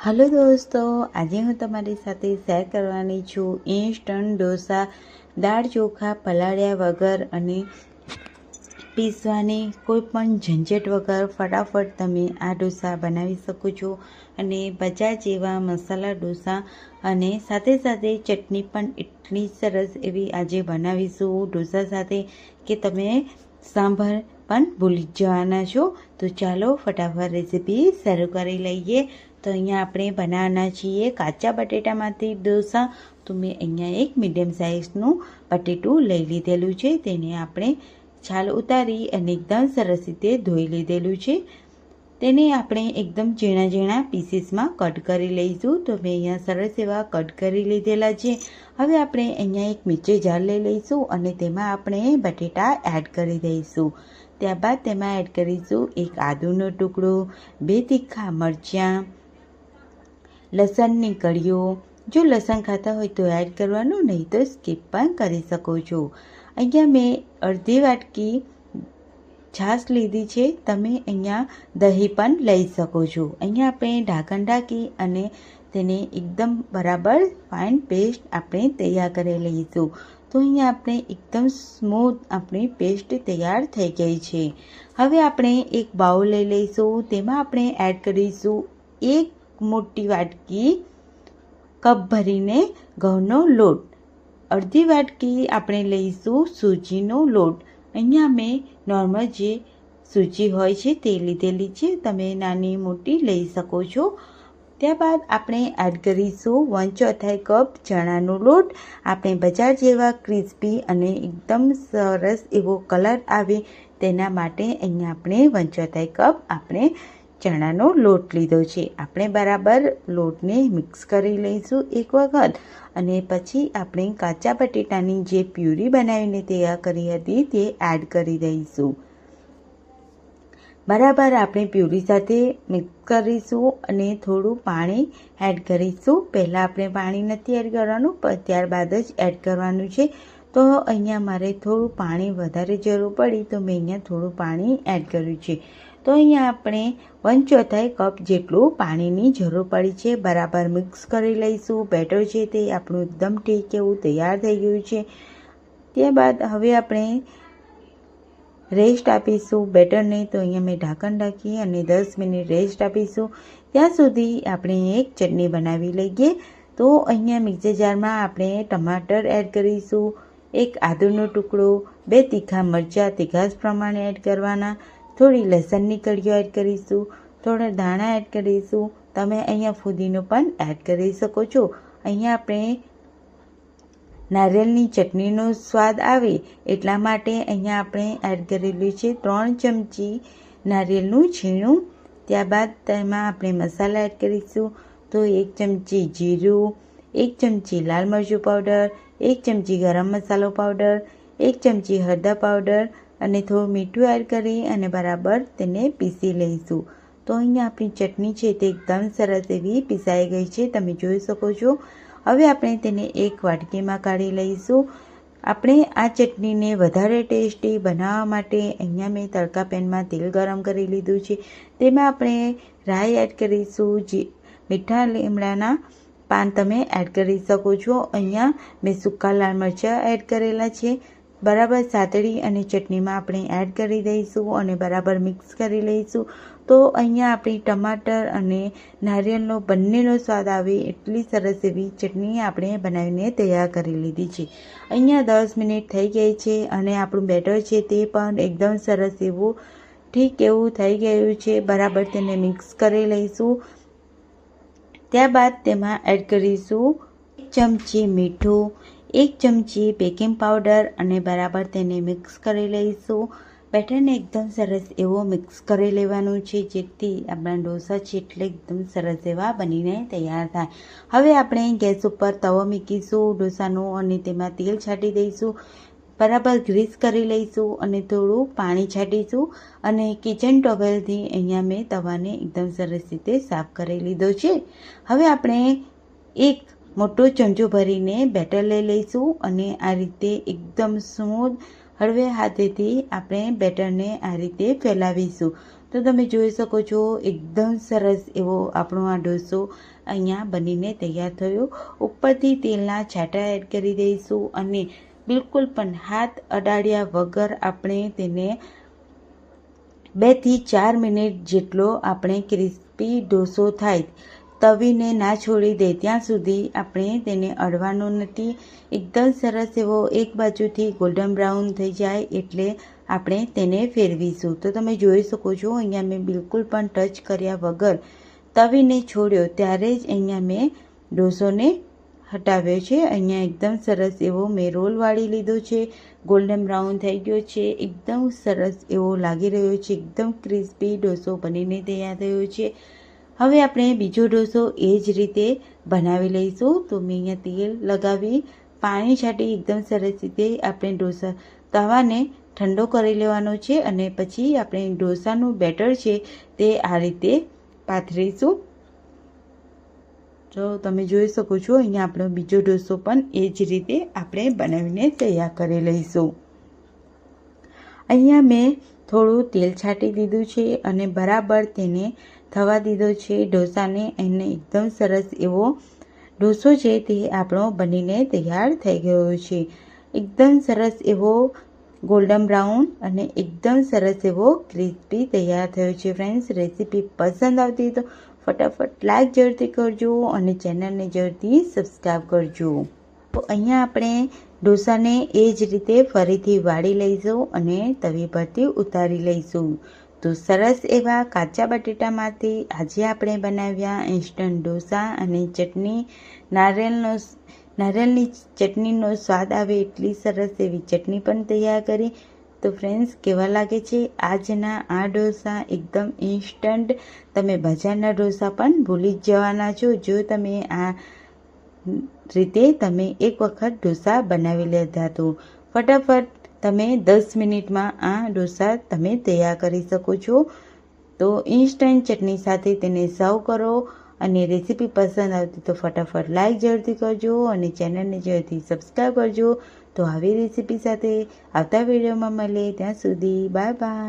Hello દોસ્તો, આજે હું તમારી સાથે શેર કરવાની છું ઇન્સ્ટન્ટ ઢોસા દાળ ચોખા પલાળ્યા વગર અને પીસવાની કોઈ પણ ઝંઝટ વગર ફટાફટ તમે આ ઢોસા બનાવી શકો છો અને બજાર જેવા મસાલા ઢોસા અને સાથે સાથે ચટણી પણ એટલી સરસ એવી આજે બનાવીશું ઢોસા સાથે કે તમે સાંભર પણ ભૂલી જવાના છો। તો ચાલો ફટાફટ રેસીપી શરૂ કરી લઈએ। તો અહીંયા આપણે બનાવવાના છીએ કાચા બટેટામાંથી ઢોસા। તો મેં અહીંયા એક મીડિયમ સાઇઝનું બટેટું લઈ લીધેલું છે, તેને આપણે છાલ ઉતારી અને એકદમ સરસ રીતે ધોઈ લીધેલું છે। તેને આપણે એકદમ ઝીણા ઝીણા પીસીસમાં કટ કરી લઈશું। તો મેં અહીંયા સરસ એવા કટ કરી લીધેલા છે। હવે આપણે અહીંયા એક મિક્સર જાર લઈ લઈશું અને તેમાં આપણે બટેટા એડ કરી દઈશું। ત્યારબાદ તેમાં એડ કરીશું એક આદુનો ટુકડો, 2 તીખા મરચાં, લસણની કળીઓ। જો લસણ ખાતા હોય તો એડ કરવાનું, નહીં તો સ્કીપ પણ કરી શકો છો। અહીંયા મેં અડધી વાટકી છાશ લીધી છે, તમે અહીંયા દહીં પણ લઈ શકો છો। અહીંયા આપણે ઢાંકણ ઢાંકી અને તેને એકદમ બરાબર ફાઇન પેસ્ટ આપણે તૈયાર કરી લઈશું। તો અહીંયા આપણે એકદમ સ્મૂથ આપણી પેસ્ટ તૈયાર થઈ ગઈ છે। હવે આપણે એક બાઉલ લઈ લઈશું, તેમાં આપણે એડ કરીશું એક મોટી વાટકી કપ ભરીને ઘઉંનો લોટ, અડધી વાટકી આપણે લઈશું સૂજીનો લોટ। અહીંયા મેં નોર્મલ જે સૂજી હોય છે તે લીધેલી છે, તમે નાની મોટી લઈ શકો છો। ત્યારબાદ આપણે એડ કરીશું 1/4 કપ ચણાનો લોટ। આપણે બજાર જેવા ક્રિસ્પી અને એકદમ સરસ એવો કલર આવે તેના માટે અહીંયા આપણે 1/4 કપ આપણે ચણાનો લોટ લીધો છે। આપણે બરાબર લોટને મિક્સ કરી લઈશું એક વખત અને પછી આપણે કાચા બટેટાની જે પ્યુરી બનાવીને તૈયાર કરી હતી તે એડ કરી દઈશું। બરાબર આપણે પ્યુરી સાથે મિક્સ કરીશું અને થોડું પાણી એડ કરીશું। પહેલાં આપણે પાણી નથી એડ કરવાનું, પણ ત્યારબાદ જ એડ કરવાનું છે। તો અહીંયા મારે થોડું પાણી વધારે જરૂર પડી તો મેં અહીંયા થોડું પાણી એડ કર્યું છે। તો અહીંયા આપણે 1/4 કપ જેટલું પાણીની જરૂર પડી છે। બરાબર મિક્સ કરી લઈશું। બેટર છે તે આપણું એકદમ ઠીક એવું તૈયાર થઈ ગયું છે। ત્યારબાદ હવે આપણે રેસ્ટ આપીશું બેટરને। તો અહીંયા મેં ઢાંકણ ઢાંકી અને 10 મિનિટ રેસ્ટ આપીશું। ત્યાં સુધી આપણે એક ચટણી બનાવી લઈએ। તો અહીંયા મિક્સર જારમાં આપણે ટમાટર એડ કરીશું, એક આદુનો ટુકડો, 2 તીખા મરચાં તીખાશ પ્રમાણે એડ કરવાના, થોડી લસણની કળીઓ એડ કરીશું, થોડા ધાણા એડ કરીશું, તમે અહીંયા ફુદીનો પણ એડ કરી શકો છો। અહીંયા આપણે નારિયેળની ચટણીનો સ્વાદ આવે એટલા માટે અહીંયા આપણે એડ કરેલું છે 3 ચમચી નારિયેળનું છીણું। ત્યારબાદ તેમાં આપણે મસાલા એડ કરીશું। તો 1 ચમચી જીરું, 1 ચમચી લાલ મરચું પાવડર, 1 ચમચી ગરમ મસાલો પાવડર, 1 ચમચી હળદર પાવડર અને થોડું મીઠું એડ કરી અને બરાબર તેને પીસી લઈશું। તો અહીંયા આપણી ચટણી છે તે એકદમ સરસ એવી પીસાઈ ગઈ છે, તમે જોઈ શકો છો। હવે આપણે તેને એક વાટકીમાં કાઢી લઈશું। આપણે આ ચટણીને વધારે ટેસ્ટી બનાવવા માટે અહીંયા મેં તડકા પેનમાં તેલ ગરમ કરી લીધું છે, તેમાં આપણે રાઈ એડ કરીશું, જે મીઠા લીમડાના પાન તમે એડ કરી શકો છો। અહીંયા મેં સૂકા લાલ મરચાં એડ કરેલા છે, બરાબર સાતળી અને ચટણીમાં આપણે એડ કરી દઈશું અને બરાબર મિક્સ કરી લઈશું। તો અહીંયા આપણી ટમાટર અને નારિયેળનો બંનેનો સ્વાદ આવે એટલી સરસ એવી ચટણી આપણે બનાવીને તૈયાર કરી લીધી છે। અહીંયા 10 મિનિટ થઈ ગઈ છે અને આપણું બેટર છે તે પણ એકદમ સરસ એવું ઠીક એવું થઈ ગયું છે। બરાબર તેને મિક્સ કરી લઈશું। ત્યારબાદ તેમાં એડ કરીશું 1 ચમચી મીઠું, 1 ચમચી બેકિંગ પાવડર અને બરાબર તેને મિક્સ કરી લઈશું। બેટરને એકદમ સરસ એવો મિક્સ કરી લેવાનું છે, જેથી આપણા ઢોસા છે એટલે એકદમ સરસ એવા બનીને તૈયાર થાય। હવે આપણે ગેસ ઉપર તવો મૂકીશું ઢોસાનો અને તેમાં તેલ છાંટી દઈશું, બરાબર ગ્રીસ કરી લઈશું અને થોડું પાણી છાંટીશું અને કિચન ટોવેલથી અહીંયા મેં તવાને એકદમ સરસ રીતે સાફ કરી લીધો છે। હવે આપણે એક મોટો ચમચો ભરીને બેટર લઈ લઈશું અને આ રીતે એકદમ સ્મૂથ હળવે હાથેથી આપણે બેટરને આ રીતે ફેલાવીશું। તો તમે જોઈ શકો છો એકદમ સરસ એવો આપણો આ ઢોસો અહીંયા બનીને તૈયાર થયો. ઉપરથી તેલના છાંટા એડ કરી દઈશું અને બિલકુલ પણ હાથ અડાડ્યા વગર આપણે તેને 2 થી 4 મિનિટ જેટલો આપણે ક્રિસ્પી ઢોસો થાય, તવીને ના છોડી દે ત્યાં સુધી આપણે તેને અડવાનું નથી. એકદમ સરસ એવો એક બાજુથી ગોલ્ડન બ્રાઉન થઈ જાય એટલે આપણે તેને ફેરવીશું. તો તમે જોઈ શકો છો અહીંયા મેં બિલકુલ પણ ટચ કર્યા વગર તવીને છોડ્યો ત્યારે જ અહીંયા મેં ઢોસોને હટાવ્યો છે. અહીંયા એકદમ સરસ એવો મેં રોલ વાળી લીધો છે, ગોલ્ડન બ્રાઉન થઈ ગયો છે, એકદમ સરસ એવો લાગી રહ્યો છે, એકદમ ક્રિસ્પી ઢોસો બનીને તૈયાર થયો છે. હવે આપણે બીજો ઢોસો એ જ રીતે બનાવી લઈશું. તો મેં અહીંયા તેલ લગાવી પાણી છાંટી એકદમ સરસ રીતે આપણે ઢોસા તવાને ઠંડો કરી લેવાનો છે અને પછી આપણે ઢોસાનું બેટર છે તે આ રીતે પાથરીશું. તો તમે જોઈ શકો છો અહીંયા આપણો બીજો ઢોસો પણ એ જ રીતે આપણે બનાવીને તૈયાર કરી લઈશું. અહીંયા મેં થોડું તેલ છાંટી દીધું છે અને બરાબર તેને થવા દીધો છે ઢોસાને. એને એકદમ સરસ એવો ઢોસો છે તે આપણો બનીને તૈયાર થઈ ગયો છે. એકદમ સરસ એવો ગોલ્ડન બ્રાઉન અને એકદમ સરસ એવો ક્રિસ્પી તૈયાર થયો છે. ફ્રેન્ડ્સ, રેસીપી પસંદ આવતી તો ફટાફટ લાઈક જરૂરથી કરજો અને ચેનલને જરૂરથી સબસ્ક્રાઈબ કરજો. તો અહીંયા આપણે ઢોસાને એ જ રીતે ફરીથી વાળી લઈશું અને તવી પરથી ઉતારી લઈશું. તો સરસ એવા કાચા બટેટામાંથી આજે આપણે બનાવ્યા ઇન્સ્ટન્ટ ઢોસા અને ચટણી, નારિયેળની ચટણીનો સ્વાદ આવે એટલી સરસ એવી ચટણી પણ તૈયાર કરી. તો ફ્રેન્ડ્સ, કેવા લાગે છે આજના આ ઢોસા? એકદમ ઇન્સ્ટન્ટ. તમે બજારના ઢોસા પણ ભૂલી જ જવાના છો જો તમે આ રીતે તમે એક વખત ઢોસા બનાવી લેતા. તો ફટાફટ તમે 10 મિનિટમાં આ ઢોસા તમે તૈયાર કરી શકો છો. તો ઇન્સ્ટન્ટ ચટણી સાથે તેને સર્વ કરો અને રેસીપી પસંદ આવતી તો ફટાફટ લાઈક જરૂરથી કરજો અને ચેનલને જરૂરથી સબસ્ક્રાઈબ કરજો. તો આવી રેસીપી સાથે આવતા વિડીયોમાં મળીએ, ત્યાં સુધી બાય બાય.